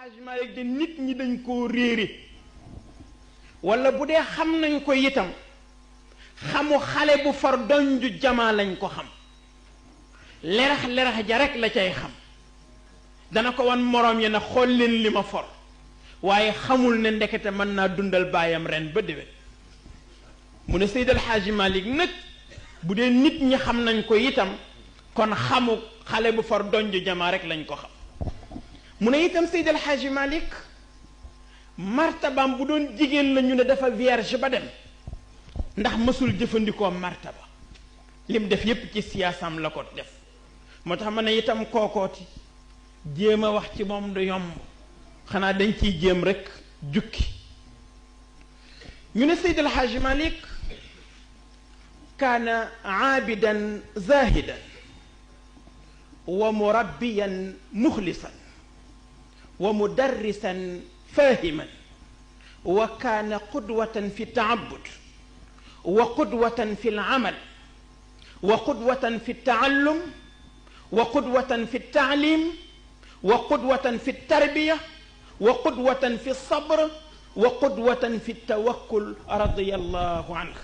Hadj Malick de nit ñi dañ koo réere wala bu dee xam nañ ko itam xamu xale bu far donju jamaa lañ ko xam lerax lerax ja rek la cay xam dana ko wan moroom yi na xool leen li ma for waaye xamul ne ndekete mën naa dundal baayam ren ba déwén mu ne Seydi El Hadji Malick nag bu dee nit ñi xam nañ ko itam kon xamu xale bu far donju jamaa rek lañ ko xam mu ne itam Seydi El Hadji Malick martabaam bu doon jigéen la ñu ne dafa vierge ba dem ndax mësul jëfandikoo martaba lim def yépp ci siyaasam la ko def moo tax ma ne itam kookooti jéem a wax ci moom du yomb xanaa dañ ciy jéem rekk jukki ñu ne Seydi El Hadji Malick kaana aabidan zahidan wa murabbiyan muxlisan wa mudarrisan fahiman wa kaana qudwatan fi taabud wa qudwatan fi lamal wa qudwatan fi taallum wa qudwatan fi taalim wa qudwatan fi tarbiya wa qudwatan fi sabr wa qudwatan fi tawakkul radiyallahu anhu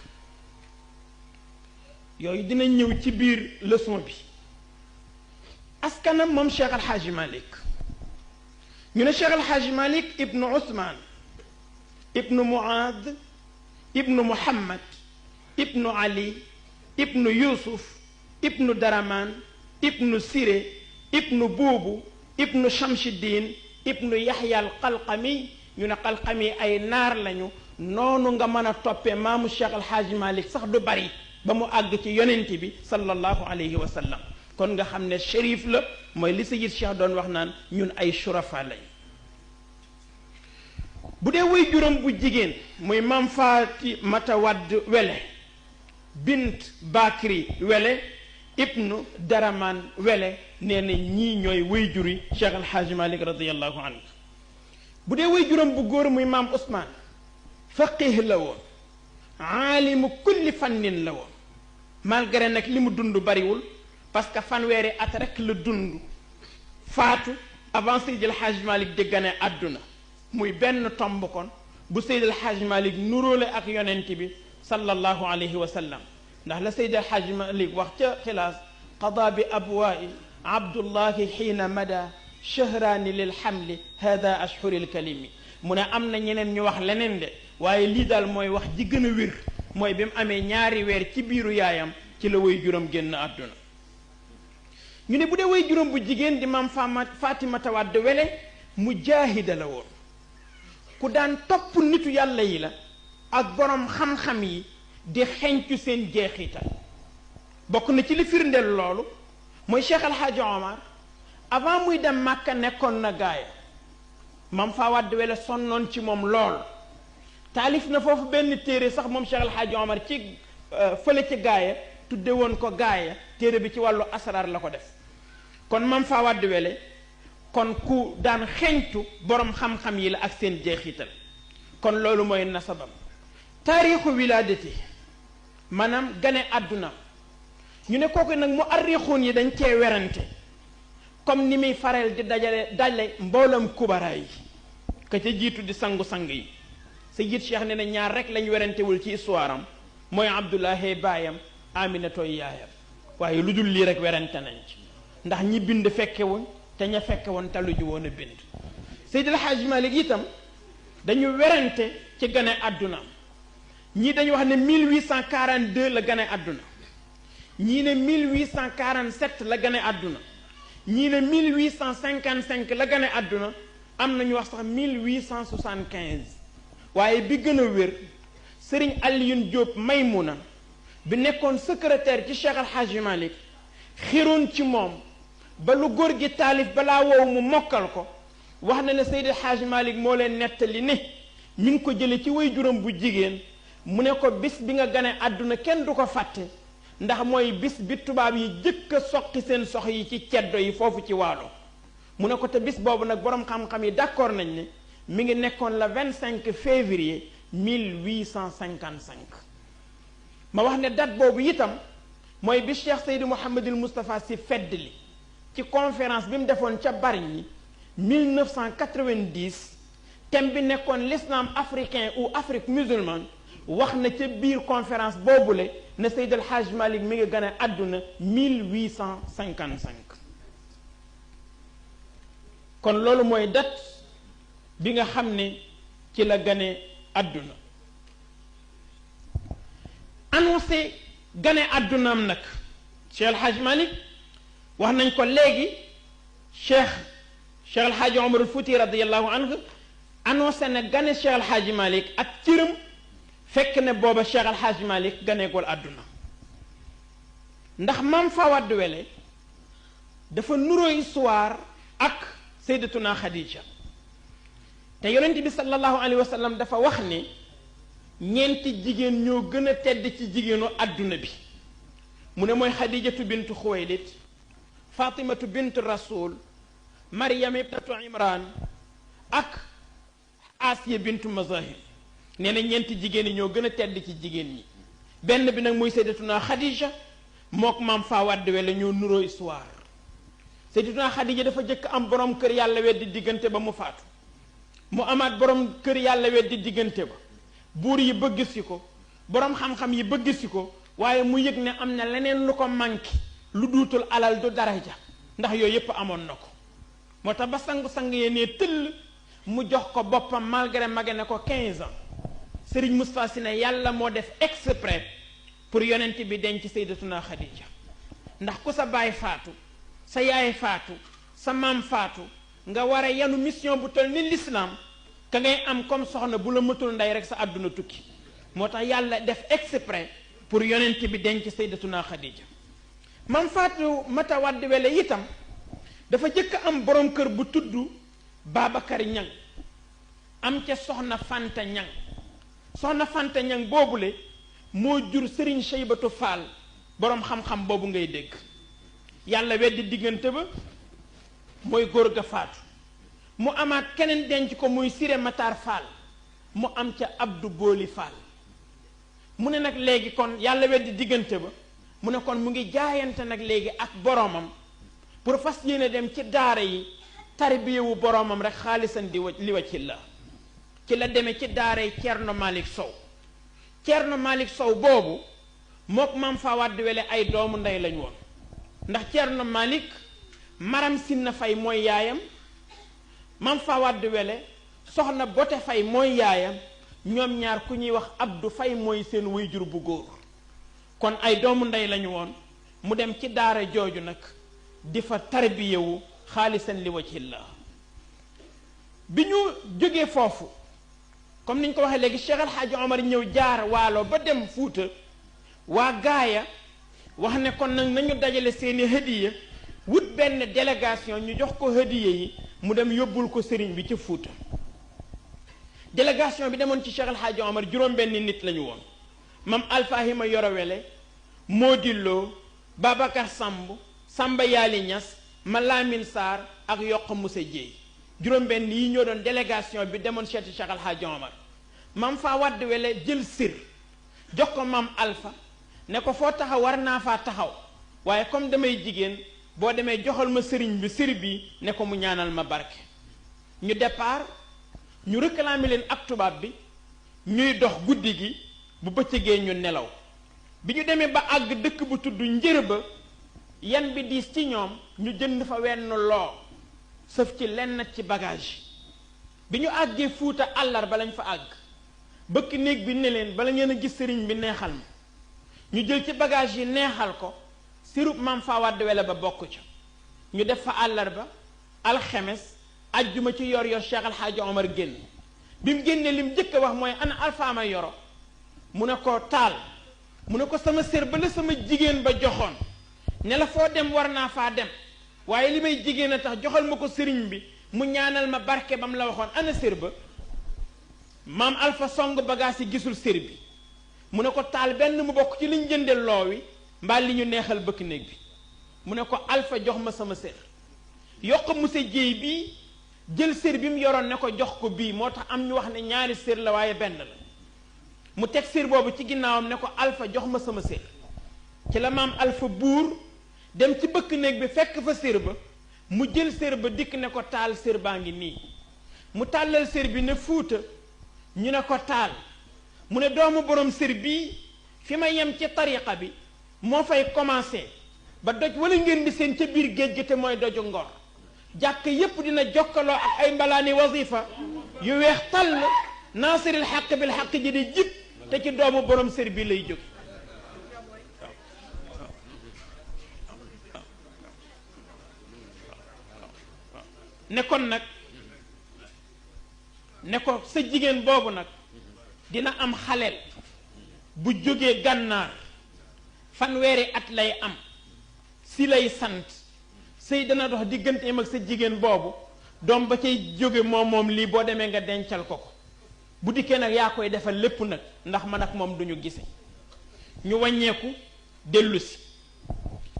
yooyu dina ñëw ci biir leçon bi askanam moom Cheikh El Hadji Malick ñu ne Cheikh El Hadji Malick ibnu Ousmane ibnu Muad ibnu Muhammad ibnu Ali ibnu Yusuf ibnu Daraman ibnu Siré ibnu Buubu ibnu Chamchiddin ibnu Yahya al Qalqami ñu ne Qalqami ay naar lañu noonu nga mën a toppee maamu Cheikh El Hadji Malick sax du bari ba mu àgg ci yonent bi sallallahu alayhi wa sallam kon nga xam ne shérif la mooy li Sayyid Cheikh doon wax naan ñun ay shurafa lañ bu dee way juróom bu jigéen muy maam Fatimata Wadd Wele bint Bakri Wele ibnu Daraman Wele nee na ñii ñooy way juri Cheikh El Hadji Malick radiyallahu anhu bu dee way juróom bu góor muy maam Ousmane faqih la woon aalimu kulli fannin la woon malgré nag li mu dund bariwul parce que fanweeri at rek la dund faatu avant Seydi El Hadji Malick di gane àdduna muy benn tomb kon bu Seydi El Hadji Malick nuróole ak yonent bi sallallahu alayhi wa sallam ndax la Seydi El Hadji Malick wax ca xilaas qada bi abwaa'i abdullahi xiina mada shahraani lil xamli hada ashhuril kalimi mu ne am na ñeneen ñu wax leneen de waaye lii daal mooy wax ji gën a wér mooy bi mu amee ñaari weer ci biiru yaayam ci la way juróom génn àdduna ñu ne bu dee way juróom bu jigéen di maam Fatimata Wadd Wele mu jaahida la woon ku daan topp nitu yàlla yi la ak borom xam-xam yi di xencu seen jeexital bokk na ci li firndeel loolu mooy Cheikh El Hadji Omar avant muy dem Màkka nekkoon na gaaya maam fa Wadd Wele sonnoon ci moom lool taalif na foofu benn téere sax moom Cheikh El Hadji Omar ci fële ci gaaya tudde woon ko gaaya téere bi ci wàllu asraar la ko def kon maam fa Wadd Wele kon ku daan xeñtu borom xam-xam yi la ak seen jeexital kon loolu mooy nasabam taarixu wilaadati maanaam gane àdduna ñu ne kooku nag mu arrixuun yi dañ cee werante comme ni muy faral di dajale mboolam kubara yi ka ca jiitu di sangu-sang yi Sayyid Cheikh ne na ñaar rek lañ werantewul ci histoire am mooy Abdullahi baayam Aminatooy yaayam waaye lu dul lii rek werante nañ ci ndax ñi bind fekke woon te ña fekke woon talu ji woon a bind Seydi El Hadji Malick itam dañu werante ci gane àdduna ñii dañu wax ne 1842 la gane àdduna ñii ne 1847 la gane àdduna ñii ne 1855 la gane àdduna am nañu wax sax 1875 waaye bi gën a wér Serigne Alioune Diop Maymuna bi nekkoon secrétaire ci Cheikh El Hadji Malick xiroon ci moom ba lu góor gi taalif balaa wow mu mokkal ko wax na ne Seydi El Hadji Malick moo leen nettali ne mi ngi ko jële ci way juróom bu jigéen mu ne ko bis bi nga gane àdduna kenn du ko fàtte ndax mooy bis bi tubaab yi jëkk a soqi seen sox yi ci ceddo yi foofu ci waalo mu ne ko te bis boobu nag boroom xam-xam yi d'accord nañ ne mi ngi nekkoon le 25 février 1855 ma wax ne date boobu itam mooy bi Cheikh Seydi Mouhamadul Moustapha Sy fedd li ci conférence bi mu defoon ca Bargny 1990 thème bi nekkoon l'islam africain ou Afrique musulmane wax na ca biir conférence boobule na Seydi El Hadj Malick mi ngi gane àdduna 1855 kon loolu mooy date bi nga xam ne ci la gane àdduna annoncé gane àddunaam nag Cheikh El Hadj Malick wax nañ ko léegi Cheikh El Hadj Omar al Fouti radiyallahu anhu annoncé na gane Cheikh El Hadj Malick ak cëram fekk ne booba Cheikh El Hadj Malick ganeegul àdduna ndax Maam Fawade Wele dafa nuroo histoire ak Sayyidatuna Khadija te yonent bi sallallahu alayhi wa sallam dafa wax ne ñeenti jigéen ñoo gën a tedd ci jigéenu àdduna bi mu ne mooy Khadijatu bintu Xuwaylid Fatimatu bintu Rasul Maryam ibnatu Imran ak Asiya bintu Mazahir nee na ñeenti jigéen ñi ñoo gën a tedd ci jigéen ñi benn bi nag mooy Sayyidatuna Khadija mook Maam Fawade Wele ñoo nuroo histoire Sayyidatuna Khadija dafa jëkk am borom kër yàlla weddi diggante ba mu faatu mu amaat borom kër yàlla weddi diggante ba buur yi bëgg si ko borom xam-xam yi bëgg si ko waaye mu yëg ne am na leneen lu ko manqué lu duutul alal du daraja ndax yooyu yépp amoon na ko moo tax ba sang-sang yee nee tëll mu jox ko boppam malgré mage ne ko 15 ans Serigne Moustapha Sy ne yàlla moo def exprès pour yonent bi denc Sayyidatuna Khadija ndax ku sa baay faatu sa yaay faatu sa maam faatu nga war a yanu mission bu toll ni l'islam ka ngay am comme soxna bu la mëtul ndey rek sa àdduna tukki moo tax yàlla def exprès pour yonent bi denc Sayyidatuna Khadija Maam Faatu Mata Wade Wele itam dafa jëkk am borom kër bu tudd Babacar Ñang am ca soxna Fanta Ñang soxna Fanta Ñang boobule moo jur Serigne Cheybatu Fall borom xam-xam boobu ngay dégg yàlla weddi diggante ba mooy góor ga faatu mu amaat keneen denc ko muy Siré Matar Fall mu am ca Abdou Booli Fall mu ne nag léegi kon yàlla weddi diggante ba mu ne kon mu ngi jaayante nag léegi ak boromam pour fas yéene dem ci daara yi tarbiyewu boromam rek xaalisan li wa ci la ci la demee ci daara yi Thierno Malick Sow Thierno Malick Sow boobu mook Maam Fawade Wele ay doomu ndey lañ woon ndax Thierno Malick Maram Sinna Fay mooy yaayam Maam Fawade Wele soxna Bote Fay mooy yaayam ñoom ñaar ku ñuy wax Abdou Fay mooy seen waajur bu góor kon ay doomu ndey lañu woon mu dem ci daara jooju nag di fa tarbiyewu xaalisan li wajhillah bi ñu jógee foofu comme niñ ko waxee léegi Cheikh El Hadj Omar ñëw jaar waalo ba dem Fuuta waa gaaya wax ne kon nag nañu dajale seeni hadiya wut benn délégation ñu jox ko hadiya yi mu dem yóbbul ko sëriñ bi ci Fuuta délégation bi demoon ci Cheikh El Hadj Omar juróom benn nit lañu woon mam Alfahima Yoro Wele Modillo Babacar Samb Samba Yaali Ñas Malamine Sarr ak Yokk Moussa Dieye juróom benn yi ñoo doon délégation bi demoon seeti Cheikh El Hadj Omar Maam Fawade Wele jël sir jox ko maam Alpha ne ko foo taxaw war naa faa taxaw waaye comme damay jigéen boo demee joxal ma sëriñ bi sir bi ne ko mu ñaanal ma barke ñu départ ñu réclamer leen ak tubaab bi ñuy dox guddi gi bu bëccëgee ñu nelaw bi ñu demee ba àgg dëkk bu tudd njër ba yan bi diis ci ñoom ñu jënd fa wenn loo sëf ci lenn ci bagage bi ñu àggee Fuuta àllarba lañ fa àgg bëkk néeg bi ne leen bala ngeen a gis sëriñ bi neexal ma ñu jël ci bagage yi neexal ko sirub Maam Fawade Wele ba bokk ca ñu def fa àllarba alxemes ajjuma ci yor Cheikh El Hadj Omar génn bi mu génnee lim njëkk a wax mooy ana Alfaama Yoro mu ne ko taal mu ne ko sama sér ba la sama jigéen ba joxoon ne la foo dem war naa faa dem waaye li may jigéen a tax joxal ma ko sëriñ bi mu ñaanal ma barke ba mu la waxoon ana sér ba maam Alpha song bagage yi gisul sér bi mu ne ko taal benn mu bokk ci liñ jënde loo wi mbaa li ñu neexal bëkk néeg bi mu ne ko Alpha jox ma sama sér Yokk Moussa Dieye bii jël sér bi mu yoroon ne ko jox ko bii moo tax am ñu wax ne ñaari sér la waaye benn la mu teg sér boobu ci ginnaawam ne ko Alpha jox ma sama sér ci la maam Alpha buur dem ci bëkk néeg bi fekk fa sér ba mu jël sér ba dikk ne ko taal sér baa ngi nii mu tàllal sér bi ne fuuta ñu ne ko taal mu ne doomu borom sér bii fi ma yem ci tariqa bi moo fay commencé ba doj wala ngeen di seen ca biir géej gi te mooy doju Ngor jàkk yépp dina jokkaloo ak ay mbalaani wasifa yu weex tàll naasiril xaq bil xaq ji di jib te ci doomu borom sér bi lay jóg ne kon nag ne ko sa jigéen boobu nag dina am xaleel bu jógee gànnaar fanweeri at lay am si lay sant sëy dana dox digganteem ak sa jigéen boobu doom ba cay jóge moom lii boo demee nga dencal ko bu dikkee nag yaa koy defal lépp nag ndax man ak moom duñu gise ñu wàññeeku dellusi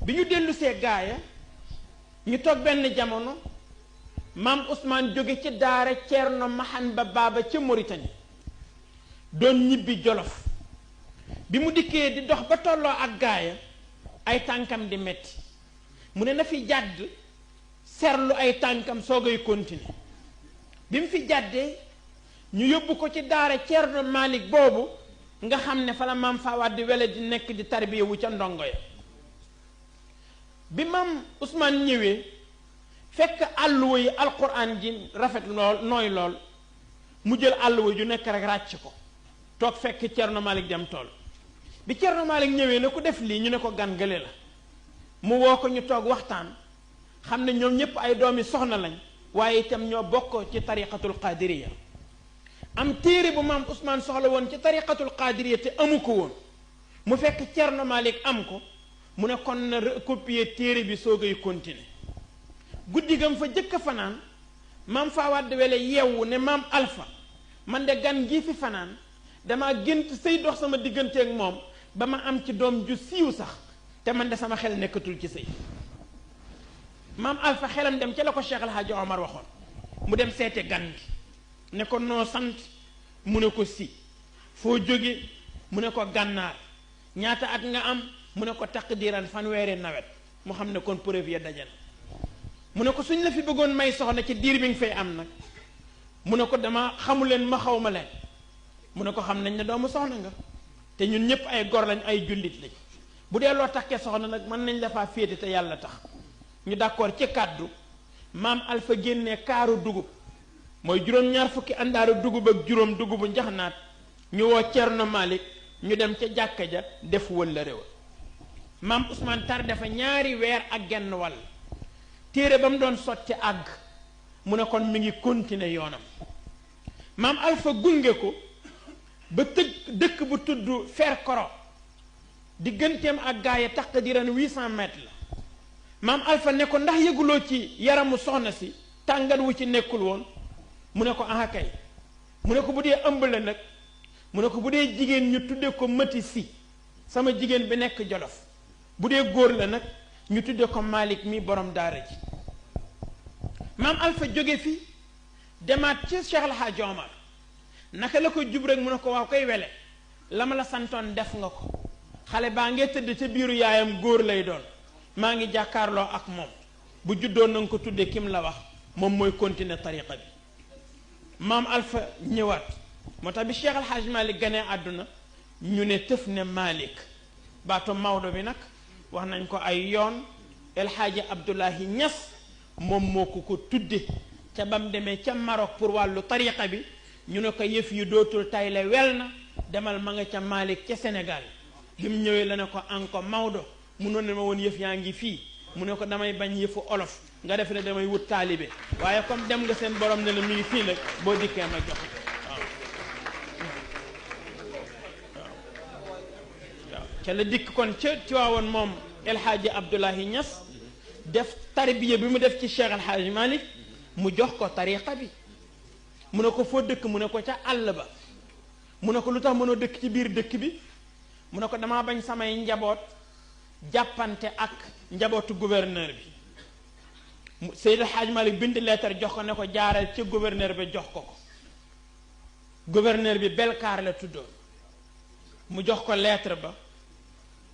bi ñu dellusee gaaya ñu toog benn jamono maam Ousmane jóge ci daara Ceerno Mahan ba baaba ca Mauritanie doon ñibbi Jolof bi mu dikkee di dox ba tolloo ak gaaya ay tànkam di metti mu ne na fi jàdd serlu ay tànkam soogay continuer bi mu fi jàddee ñu yóbbu ko ci daara Ceerno Malik boobu nga xam ne fa la maam Fawad di wele di nekk di tarbiya wu ca ndongo ya bi maam Ousmane ñëwee fekk àlluwa yi alquran ji rafet lool nooy lool mu jël àlluwa ju nekk rek ràcc ko toog fekk Ceerno Malik dem tool bi Ceerno Malik ñëwee ne ku def lii ñu ne ko gan gële la mu woo ko ñu toog waxtaan xam ne ñoom ñépp ay doomi soxna lañ waaye itam ñoo bokk ci tariqatul qadiriya am téere bu maam Ousmane soxla woon ci tariqatul qadiriya te amu ko woon mu fekk Ceerno Malik am ko mu ne kon na recopier téere bi soogay continuer guddi gam fa jëkk fanaan maam Fawad wele yeewu ne maam Alpha man de gan gii fi fanaan dama gént sëy dox sama digganteeg moom ba ma am ci doom ju siiw sax te man de sama xel nekkatul ci sëy maam Alpha xelam dem ca la ko Cheikh El Hadj Omar waxoon mu dem seete gan gi ne ko noo sant mu ne ko si foo jóge mu ne ko gànnaar ñaata at nga am mu ne ko taqdiran fanweeri nawet mu xam ne kon preuve ya daje na mu ne ko suñ la fi bëggoon may soxna ci diir bi nga fay am nag mu ne ko dama xamuleen ma xaw ma leen mu ne ko xam nañ ne doomu soxna nga te ñun ñëpp ay gor lañ ay jullit lañ bu dee loo takkee soxna nag mën nañ la faa féete te yàlla tax ñu d'accord ci kàddu maam Alpha génnee kaaru dugub mooy juróom-ñaar fukki àndaaru dugub ak juróom dugubu njaxnaat ñu woo Ceerno Malik ñu dem ca jàkka ja def wëlla réew maam Ousmane tar dafa ñaari weer ak genn wàll téere ba mu doon sotti àgg mu ne kon mi ngi continuer yoonam maam Alpha gunge ko ba dëkk bu tudd Ferkoro digganteem ak gaaya taqdiran 800 mètres la maam Alpha ne ko ndax yëguloo ci yaramu soxna si tàngat wu ci nekkul woon mu ne ko aha kay mu ne ko bu dee ëmb la nag mu ne ko bu dee jigéen ñu tudde ko Mati Si sama jigéen bi nekk Jolof bu dee góor la nag ñu tudde ko Malik mi borom daara ji maam Alpha jóge fi demaat ci Cheikh El Hadj Omar naka la ko jub rek mu ne ko waaw koy wele la ma la santoon def nga ko xale baa ngee tëdd ca biiru yaayam góor lay doon maa ngi jàkkaarloo ak moom bu juddoo na nga ko tudde kim la wax moom mooy continuer tariqa bi maam Alpha ñëwaat moo tax bi Cheikh El Hadj Malick ganee àdduna ñu ne tëf ne Malick baatu Maodo bi nag wax nañ ko ay yoon El Hadji Abdoulahi Niass moom moo ko tudde ca bam demee ca Maroc pour wàllu tariqa bi ñu ne ko yëf yu dootul tayle wel na demal ma nga ca Malick ca Sénégal bi mu ñëwee la ne ko anko Maodo munoon ne ma woon yëf yaa ngi fii mu ne ko damay bañ yëfu olof nga def ne damay wut taalibe waaye comme dem nga seen borom ne la mi ngi fii nag boo dikkee ma jox waaw ca la dikk kon ca Tiwaawoon moom El Hadji Abdoulahi Niass def tarbiya bi mu def ci Cheikh El Hadji Malick mu jox ko tariqa bi mu ne ko foo dëkk mu ne ko ca àll ba mu ne ko lu tax mënoo dëkk ci biir dëkk bi mu ne ko damaa bañ samay njaboot jàppante ak njabootu gouverneur bi Seydou Hadj Malick bind lettre jox ko ne ko jaaral ci gouverneur bi jox ko gouverneur bi Belkaar la tuddoon mu jox ko lettre ba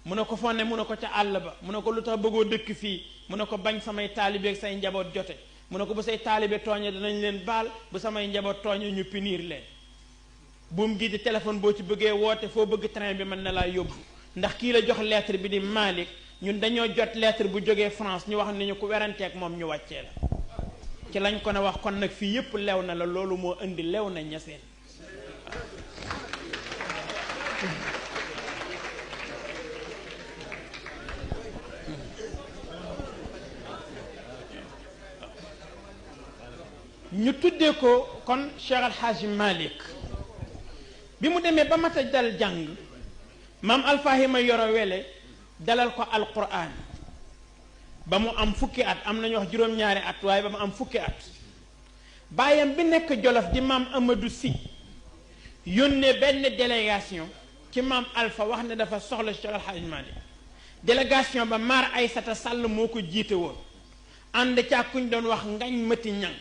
mu ne ko fonne mu ne ko ca àll ba mu ne ko lu tax bëggoo dëkk fii mu ne ko bañ samay taalibe ak say njaboot jote mu ne ko bu say taalibe tooñe danañ leen baal bu samay njaboot tooñe ñu punir leen buum gi di téléphone boo ci bëggee woote foo bëgg train bi mën na laa yóbbu ndax kii la jox lettre bi di Malick ñun dañoo jot lettre bu jógee France ñu wax ni ñu ko weranteeg moom ñu wàccee la ci lañ ko ne wax kon nag fii yépp lew na la loolu moo indi lew na ñaseen ñu tuddee ko kon Cheikh Al Hadji Malick bi mu demee ba mat a dal jàng maam Alfahima Yoro Wele dalal ko alquran ba mu am fukki at am nañu wax juróom-ñaari at waaye ba mu am fukki at baayam bi nekk Jolof di maam Amadou Sy yónnee benn délégation ci maam Alpha wax ne dafa soxla Cheikh Al Hadji Malick délégation ba Mar Aysata Sall moo ko jiite woon ànd ca kuñ doon wax Ngañ Mati Ñang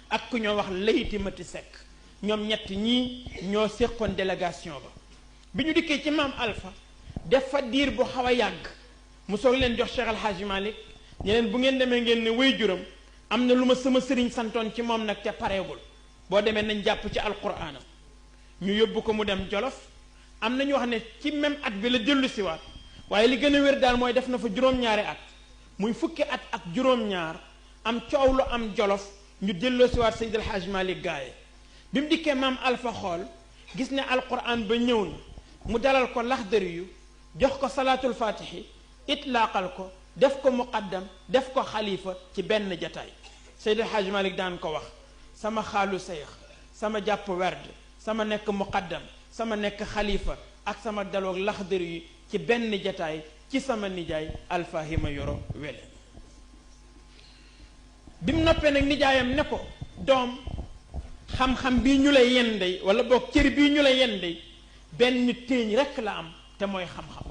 ak ku ñoo wax Layti Mati Sekk ñoom ñett ñii ñoo séqoon délégation ba bi ñu dikkee ci maam Alpha def fa diir bu xaw a yàgg mu soog leen jox Cheikh Al Hadji Malick ñu leen bu ngeen demee ngeen ne way juram am na lu ma sama sëriñ santoon ci moom nag te pareegul boo demee nañ jàpp ci alquraanam ñu yóbbu ko mu dem Jolof am na ñu wax ne ci même at bi la dellu siwaat waaye li gën a wér daal mooy def na fa juróom-ñaari at muy fukki at ak juróom-ñaar am coow lu am Jolof ñu delloo siwaat Seydi El Hadji Malick gaaye bi mu dikkee maam Alpha xool gis ne alquran ba ñëw na mu dalal ko laxdari yu jox ko salaatul fatihi itlaaqal ko def ko muqaddam def ko xalifa ci benn jataay Seydi El Hadji Malick daan ko wax sama xaalu seex sama jàpp werd sama nekk muqaddam sama nekk xalifa ak sama daloog laxdari yu ci benn jataay ci sama nijaay Alfahima Yoro Wele bi mu noppee nag nijaayam ne ko doom xam-xam bii ñu lay yendey wala boog cër bii ñu lay yendey benn téeñ rekk la am te mooy xam-xam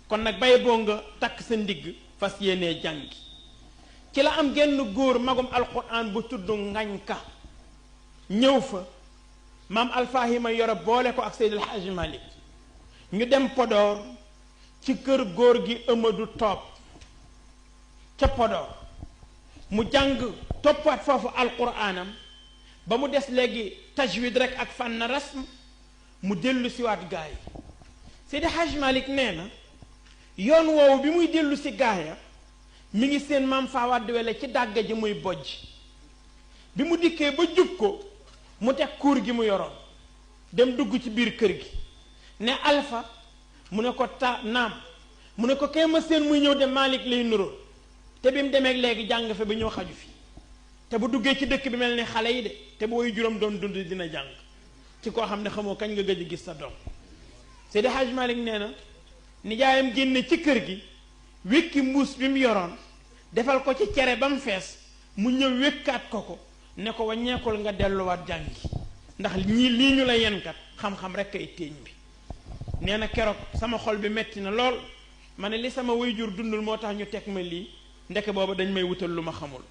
kon nag bay boo nga takk sa ndigg fas yéenee jàngi ci la am genn góor magum alquran bu tudd Ngañ Ka ñëw fa maam Alfahima Yoro boole ko ak Seydi El Hadji Malick ñu dem Podor ci kër góor gi Amadou Top ca Podor mu jàng toppaat foofu alquranam ba mu des léegi tajwid rek ak fànn rasm mu dellu siwaat gaay Seydi Hadji Malick nee na yoon woowu bi muy dellu si gaaya mi ngi seen maam Fawade Wele ci dàgga ji muy bojj bi mu dikkee ba jub ko mu teg kuur gi mu yoroon dem dugg ci biir kër gi ne Alpha mu ne ko naam mu ne ko kay ma seen muy ñëw de Malick lay nuróol te bi mu demee léegi jàng fe ba ñëw xaju fi te bu duggee ci dëkk bi mel ni xale yi de te bu woy juróom doon dund dina jàng ci koo xam ne xamoo kañ nga gëj a gis sa doom Seydi Hadji Malick nee na nijaayam génne ci kër gi wékki mbuus bi mu yoroon defal ko ci cere ba mu fees mu ñëw wékkaat ko ne ko waññeekul nga delluwaat jàngi ndax ñii lii ñu la yenkat xam-xam rek ay téeñ bi nee na keroog sama xol bi metti na lool ma ne li sama waajur dundul moo tax ñu teg ma lii ndeke booba dañ may wutal lu ma xamul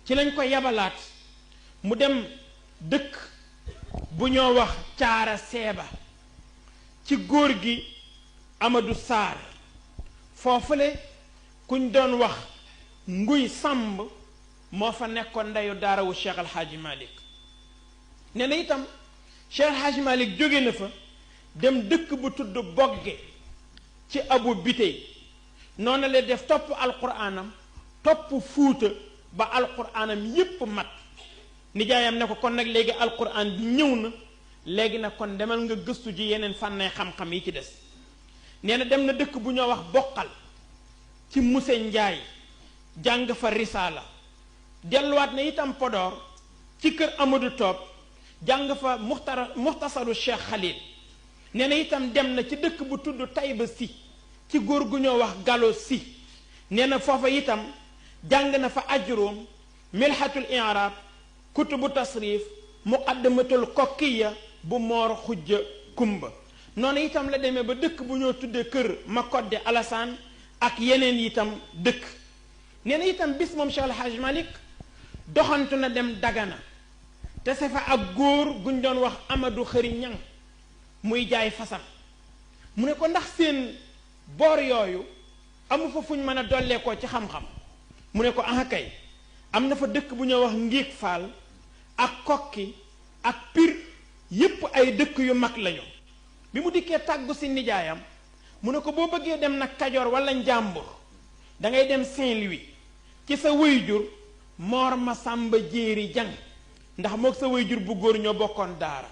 ci lañ ko yabalaat mu dem dëkk bu ñoo wax caara seeba ci góor gi Amadou Sarr foofule kuñ doon wax nguy sàmb moo fa nekkoon ndeyu daarawu Cheikh Al Hadji Malick nee na itam Cheikh Al Hadji Malick jóge na fa dem dëkk bu tudd Bogge ci Abu Bitey noonu la def topp alquraanam topp fuuta ba alquraanam yépp mat nijaayam ne ko kon nag léegi alquraan bi ñëw na léegi nag kon demal nga gëstu ji yeneen fànnay xam-xam yi ci des nee na dem na dëkk bu ñoo wax boqal ci Muse Njaay jàng fa risaala delluwaat na itam Podor ci kër Amadou Top jàng fa muxtasaru Cheikh Khalil nee na itam dem na ci dëkk bu tudd Tayba Si ci góor gu ñoo wax Galo Si nee na foofa itam jàng na fa ajruum milhatul i'rab kutubu tasrif muqaddamatul kokkiya bu moor xujja kumba noonu itam la demee ba dëkk bu ñoo tuddee kër Makodde Alassane ak yeneen itam dëkk nee na itam bis moom Cheikh Al Hadji Malick doxantu na dem Dagana te sa fa ak góor guñ doon wax Amadou Xëri Ñang muy jaay fasam mu ne ko ndax seen boor yooyu amu fa fuñ mën a dolleekoo ci xam-xam mu ne ko ah kay am na fa dëkk bu ñoo wax Ngiig Faal ak Kokki ak Pir yépp ay dëkk yu mag lañu. bi mu dikkee tàggu si nijaayam mu ne ko boo bëggee dem nag Kajoor wala Njàmbur da ngay dem Saint-Louis ci sa wayjur Mor Masamba Jéeri Jang ndax mook sa wayjur bu góor ñoo bokkoon daara.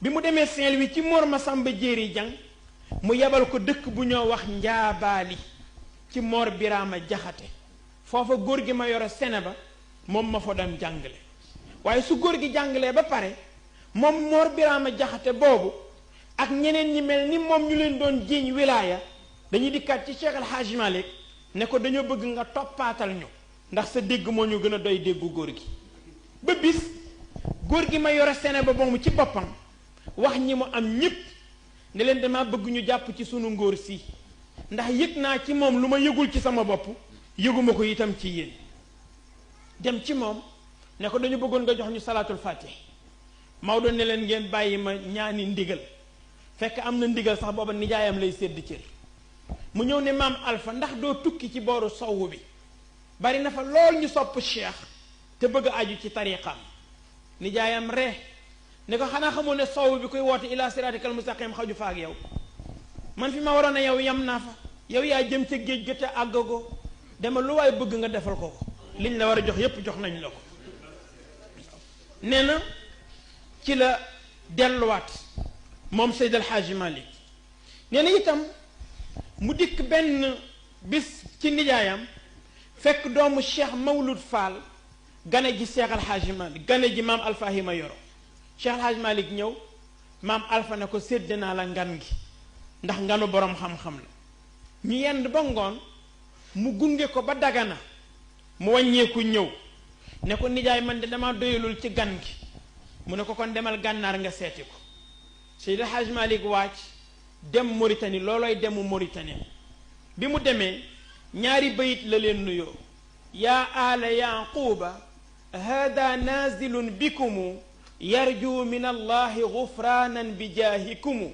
bi mu demee Saint-Louis ci Mor Masamba Jéeri Jang mu yebal ko dëkk bu ñoo wax Njaabaali ci Mor Biraama Jaxate foofa góor gi ma yoro sene ba moom ma fa doon jàngale. waaye su góor gi jàngalee ba pare moom Mor Biraama Jaxate boobu ak ñeneen ñi mel ni moom ñu leen doon jiiñ wilaaya dañuy dikkaat ci Cheikh El Hadj Malick ne ko dañoo bëgg nga toppaatal ñu ndax sa dégg moo ñu gën a doy déggu góor gi. ba bis góor gi ma yore sene ba moomu ci boppam wax ñi mu am ñépp ne leen dama bëgg ñu jàpp ci sunu ngóor si ndax yëg naa ci moom lu ma yëgul ci sama bopp yëguma ko itam ci yéen. dem ci moom ne ko dañu bëggoon nga jox ñu salaatul fatih Maodo ne leen ngeen bàyyi ma ñaani ndigal fekk am na ndigal sax booba nijaayam lay sédd cër mu ñëw ne maam Alpha ndax doo tukki ci booru sowwu bi bari na fa lool ñu sopp cheikh te bëgg aju ci tariqam. nijaayam ree ne ko xanaa xamoo ne sowwu bi koy woote ila siratikal mustaqim xaju fa ak yow man fi ma waroon a yow yam naa fa yow yaa jëm ca géej ga te àggagoo dama lu waay bëgg nga defal ko liñ la war a jox yépp jox nañ la ko. nee na ci la delluwaat moom Seydi El Hadji Malick nee na itam mu dikk benn bis ci nijaayam fekk doomu Cheikh Mawlud Fall gane ji Cheikh El Hadji Malick gane ji maam Alpha Hima Yoro Cheikh El Hadji Malick ñëw maam Alpha ne ko sédd naa la ngan gi ndax nganu boroom xam-xam la ñu yend ba ngoon mu gunge ko ba Dagana mu wàññeeku ñëw ne ko nijaay man de dama doyalul ci gan gi mu ne ko kon demal gànnaar nga seeti ko Seydi El Hadji Malick wàcc dem Mauritanie loolooy demu Mauritanie bi mu demee ñaari bayit la leen nuyoo yaa aala yaquba hada nazilun bikumu yarju min allahi gufranan bi jaahikumu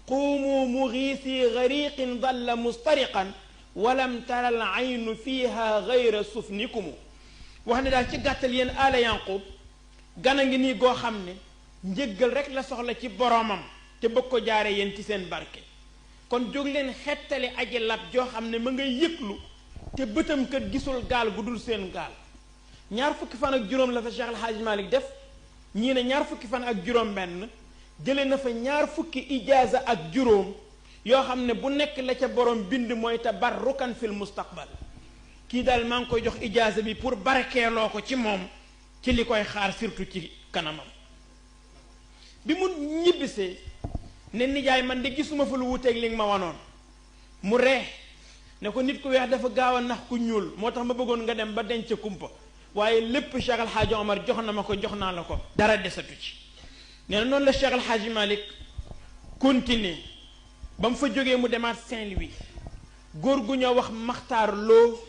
quumu mugiisi gariqin dalla mustariqan walam tara al aynu fiha gayra sufnikumu wax ne daal ci gàttal yéen aala yanqub gana ngi nii goo xam ne njëggal rek la soxla ci boroomam te bëgg ko jaare yéen ci seen barke kon jóg leen xettali aji lab joo xam ne ma ngay yëglu te bëtam kat gisul gaal gu dul seen gaal. ñaar fukki fan ak juróom la fa Cheikh El Hadji Malick def ñii ne ñaar fukki fan ak juróom benn jële na fa ñaar fukki ijaaza ak juróom yoo xam ne bu nekk la ca borom bind mooy tabarrukan fil mustaqbal kii daal maa ngi koy jox ijaaza bi pour barkeeloo ko ci moom ci li koy xaar surtout ci kanamam. bi mu ñibbisee ne nijaay man de gisuma fa lu wuteeg li nga ma wanoon mu ree ne ko nit ku weex dafa gaaw a nax ku ñuul moo tax ma bëggoon nga dem ba denc kumpa waaye lépp Cheikh El Hadji Omar jox na ma ko jox naa la ko dara desatu ci. nee na noonu la Cheikh El Hadji Malick continuer ba mu fa jógee mu demaat Saint-Louis góor gu ñoo wax Maxtaar Loo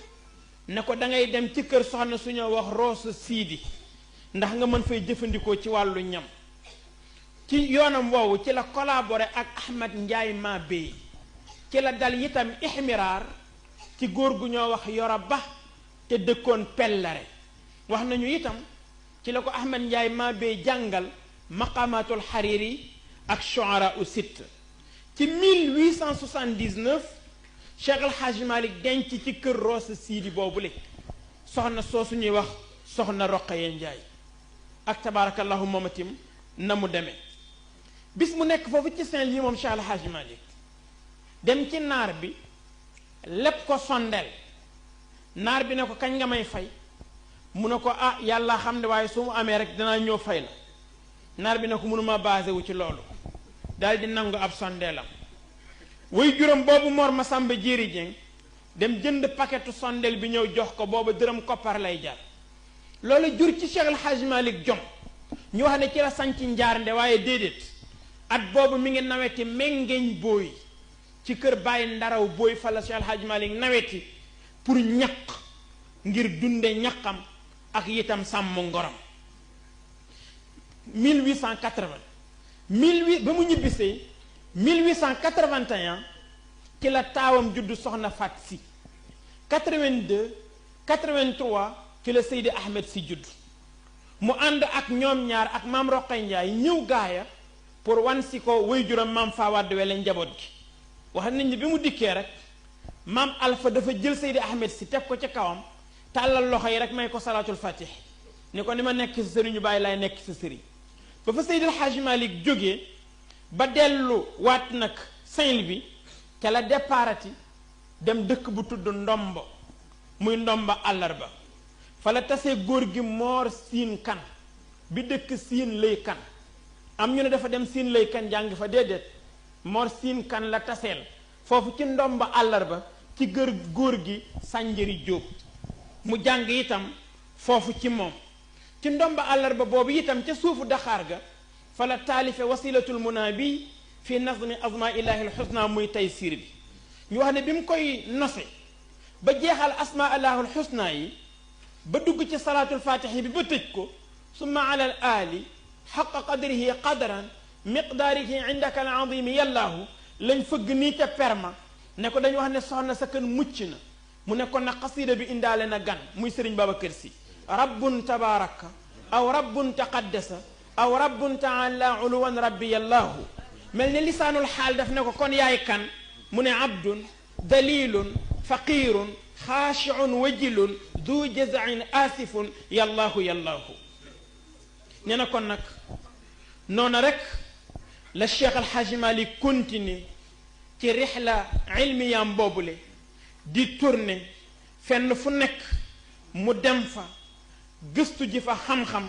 ne ko da ngay dem ci kër soxna su ñoo wax Roosa Siidi ndax nga mën fay jëfandikoo ci wàllu ñam. ci yoonam woowu ci la collaboré ak Ahmad Njaay ma Bey ci la dal itam ixmiraar ci góor gu ñoo wax Yoro Ba te dëkkoon Pellare wax nañu itam ci la ko Ahmad Njaay ma Bey jàngal maqamatul Hariri ak shuara u sitt ci 1879 Cheikh El Hadji Malick denc ci kër Roosa Siidi boobule soxna soosu ñuy wax soxna Roqaya Njaay ak tabaarakallahu moomatim na mu demee bis mu nekk foofu ci Saint-Louis moom Cheikh El Hadji Malick dem ci naar bi lépp ko sondeel naar bi ne ko kañ nga may fay mu ne ko ah yàlla xam ne waaye su mu amee rek danaa ñëw fay la naar bi ne ko mënuma basé wu ci loolu daal di nangu ab sondeelam way juróom boobu Mor Masamba Jéeri Jeng dem jënd paquetu sondeel bi ñëw jox ko booba dërëm koppar lay jar loolu jur ci Cheikh El Hadji Malick jom ñu wax ne ci la sanc njaarnde waaye déedéet at boobu mi ngi naweti mengeñ booy ci kër bàyyi ndaraw booy fa la Cheikh El Hadji Malick naweti pour ñaq ngir dunde ñaqam ak itam sàmm ngoram 1880 ba mu ñibbisee 1881 ci la taawam juddu soxna Fat Si 82 83 ci la Seydi Ahmed Si juddu mu ànd ak ñoom ñaar ak maam Roqay Njaay ñëw gaaya pour wan si ko waajuram maam Faa Wàdd Wele njaboot gi wax nañ ni bi mu dikkee rek maam Alpha dafa jël Seydi Ahmed Si teg ko ci kawam tàllal loxo yi rek may ko salaatul fatih ni ko ni ma nekk si sëriñu bàyyi laay nekk si sëriñ ba fa Seydi El Hadji Malick jógee ba dellu waat nag Saint-Louis ca la déparati dem dëkk bu tudd Ndombo muy Ndomba àllarba fa la tasee góor gi Moor Siin Kan bi dëkk Siin Lay Kan am ñu ne dafa dem Siin Lay Kan jàng fa déedéet Moor Siin Kan la taseel foofu ci Ndomba àllarba ci góor gi Sànjari Jóob mu jàng itam foofu ci moom ci Ndomba àllarba boobu itam ca suufu Daxaar ga fa la taalife wasilatul munaabi fi nazmi asmaa illaahi alxusna muy taysiir bi ñu wax ne bi mu koy nose ba jeexal asmaa illaahi alxusna yi ba dugg ci salaatul faatixi bi ba tëj ko summa ala al aali xaqa qadrihi qadran miqdaarihi indaka al azimi yallaahu lañ fëgg nii ca perma ne ko dañu wax ne soxna sa kën mucc na mu ne ko nag xasida bi indaale na gan muy sëriñ Babacar Si rabbun tabaraka aw rabbun taqaddasa aw rabbun taala uluwan rabbi yallaahu mel ni lisaanul xaal daf ne ko kon yaay kan mu ne abdun dalilun faqirun xaashiun wajilun du jazain asifun yallaahu yallaahu nee na kon nag noona rek la Cheikh Alxaaji Malik continue ci rixla ilmiyaam boobule di tourner fenn fu nekk mu dem fa gëstu ji fa xam-xam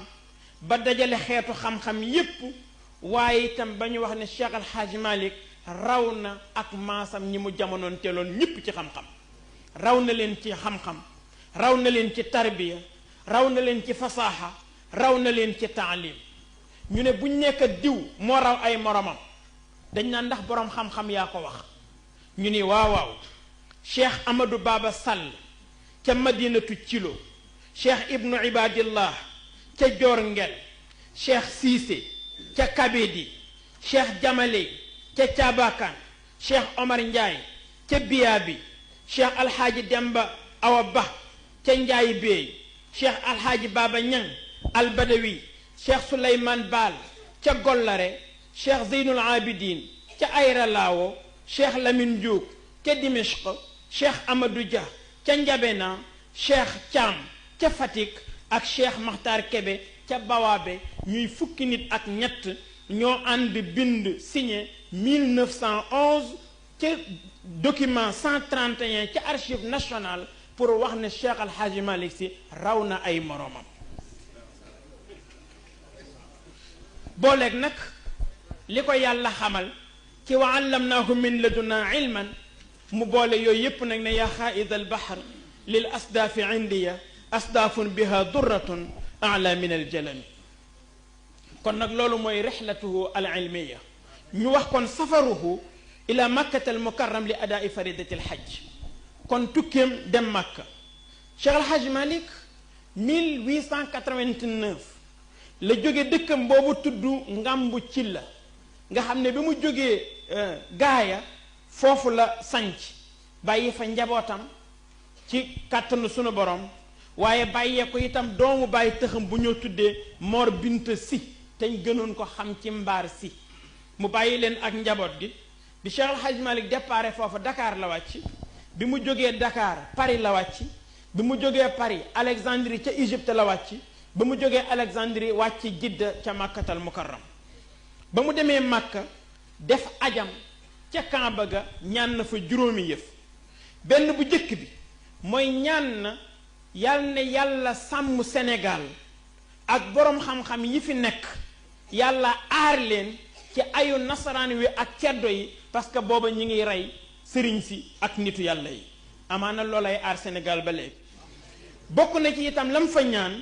ba dajale xeetu xam-xam yépp waaye itam ba ñu wax ne Cheikh Alxaaji Malik raw na ak maasam ñi mu jamonoon teeloon ñépp ci xam-xam raw na leen ci xam-xam raw na leen ci tarbiya raw na leen ci fasaaxa raw na leen ci taalim ñu ne buñ nekk diw moo raw ay moromam dañ naan ndax boroom xam-xam yaa ko wax ñu ni waaw waaw cheikh Amadou Baba Sall ca Madinatu Cilo cheikh Ibnu Ibadillah ca Joor Ngel cheikh Siise ca Kabedi cheikh Jamale ca Caabakan cheikh Omar Ndiaye ca Biyaabi cheikh Alxaaji Demba Awa Ba ca Njaay Beey cheikh Alxaaji Baba Ñang Albadawi cheikh Souleymane Baal ca Gollare cheikh Zeynul Abidin ca Ayra Laawo cheikh Lamine Diouk ca Dimishq cheikh Amadou Dia ca Njabena cheikh Thiam ca Fatick ak cheikh Makhtar Kebe ca Bawaabe ñuy fukki nit ak ñett ñoo ànd bind signé 1911 ca document 131 ca archive nationale pour wax ne Cheikh Alxaaji Malik Si raw na ay moroomam booleeg nag li ko yàlla xamal ci wa allamnaahu min ladunna ilman mu boole yooyu yépp nag ne yaa xaaid al bahr lil asdaafi indiya asdaafun biha durratun ala min al jalami kon nag loolu mooy rixlatuhu al ilmiya ñu wax kon safaruhu ila makkata al mukarram li adaai faridati al hajj kon tukkeem dem Makka Cheikh Alxaaji Malik 1889 la jóge dëkkam boobu tudd Ngambu Cilla nga xam ne bi mu jógee gaaya foofu la sanc bàyyi fa njabootam ci kàttanu sunu borom waaye bàyyee ko itam doomu bàyyi tëxam bu ñoo tuddee Mor Bint Si te ñu gënoon ko xam ci Mbaar Si mu bàyyi leen ak njaboot gi bi Cheikh Alxaaji Malik départ foofu Dakar la wàcc bi mu jógee Dakar Paris la wàcc bi mu jógee Paris Alexandrie ca Égypte la wàcc ba mu jógee Alexandrie wàcc Jidda ca Makkatal Mukarram ba mu demee Makka def ajam ca Kaaba ga ñaan na fa juróomi yëf benn bu jëkk bi mooy ñaan na yàlla sàmm Sénégal ak boroom xam-xam yi fi nekk yàlla aar leen ci ayu nasaraan wi ak ceddo yi parce que booba ñi ngi rey sëriñ si ak nitu yàlla yi amaana loolay aar Sénégal ba léegi bokk na ci itam lam fa ñaan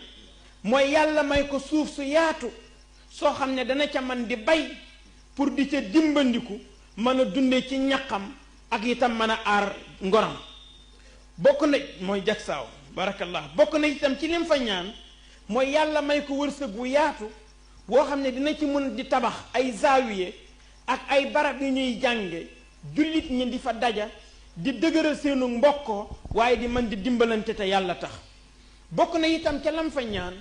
mooy yàlla may ko suuf su yaatu soo xam ne dana ca man di bay pour di ca dimbandiku mën a dunde ci ñaqam ak itam mën a aar ngoram bokk na mooy jagsaaw barakallah bokk na itam ci lim fa ñaan mooy yàlla may ko wërsëg wu yaatu boo xam ne dina ci mën di tabax ay zaawiye ak ay barab yu ñuy jànge jullit ñi di fa daja di dëgëral seenu mbokkoo waaye di mën di dimbalante te yàlla tax. bokk na itam ca lam fa ñaan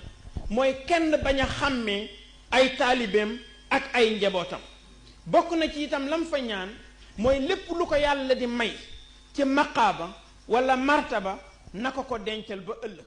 mooy kenn bañ a xàmmee ay taalibeem ak ay njabootam. bokk na ci itam lam fa ñaan mooy lépp lu ko yàlla di may ci maqaaba wala martaba na ko dencal ba ëllëg.